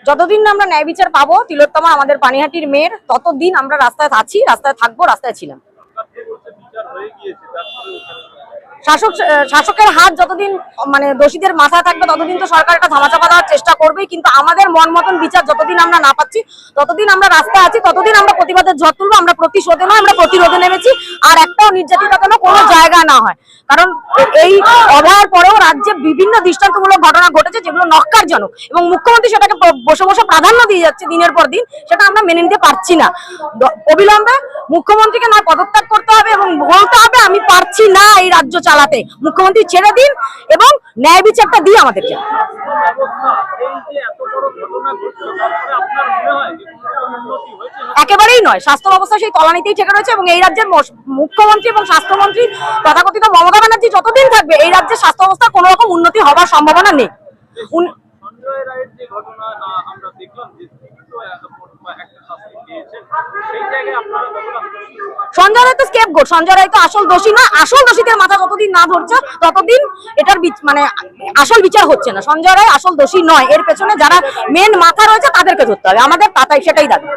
যতদিন না আমরা ন্যায় বিচার পাবো, তিলোত্তমা আমাদের পানিহাটির মেয়ের, ততদিন আমরা রাস্তায় আছি, রাস্তায় থাকবো, রাস্তায় ছিলাম। শাসকের হাত যতদিন মানে দোষীদের মাথায় থাকবে ততদিন তো সরকার একটা ধামাচাপা দেওয়ার চেষ্টা করবেই, কিন্তু আমাদের মন মতন বিচার যতদিন আমরা না পাচ্ছি ততদিন আমরা রাস্তায় আছি, ততদিন আমরা প্রতিবাদের ঝড় তুলবো। আমরা প্রতিশোধে নয়, আমরা প্রতিরোধে নেমেছি। আর একটাও নির্যাতিতা যেন কোনো জায়গা না হয়, কারণ এই অভয়ার পরেও রাজ্যে বিভিন্ন দৃষ্টান্তমূলক ঘটনা ঘটেছে যেগুলো নক্কারজনক, এবং মুখ্যমন্ত্রী সেটাকে বসে বসে প্রাধান্য দিয়ে যাচ্ছে দিনের পর দিন। সেটা আমরা মেনে নিতে পারছি না। অবিলম্বে মুখ্যমন্ত্রীকে নয় পদত্যাগ করতে হবে এবং বলতে হবে আমি পারছি না এই রাজ্য চালাতে, মুখ্যমন্ত্রী ছেড়ে দিন এবং ন্যায় বিচারটা দিয়ে আমাদেরকে। একেবারেই নয়, স্বাস্থ্য ব্যবস্থা সেই তলানিতেই ঠেকে রয়েছে, এবং এই রাজ্যের মুখ্যমন্ত্রী এবং স্বাস্থ্যমন্ত্রী তথাকথিত মমতা ব্যানার্জি যতদিন থাকবে এই রাজ্যের স্বাস্থ্য ব্যবস্থার কোনো রকম উন্নতি হওয়ার সম্ভাবনা নেই। সঞ্জয় রায় তো স্কেপগোট, সঞ্জয় রায় তো আসল দোষী না। আসল দোষীদের মাথা যতদিন না ধরছে ততদিন এটার মানে আসল বিচার হচ্ছে না। সঞ্জয় রায় আসল দোষী নয়, এর পেছনে যারা মেন মাথা রয়েছে তাদেরকে ধরতে হবে আমাদের, সেটাই দাবি।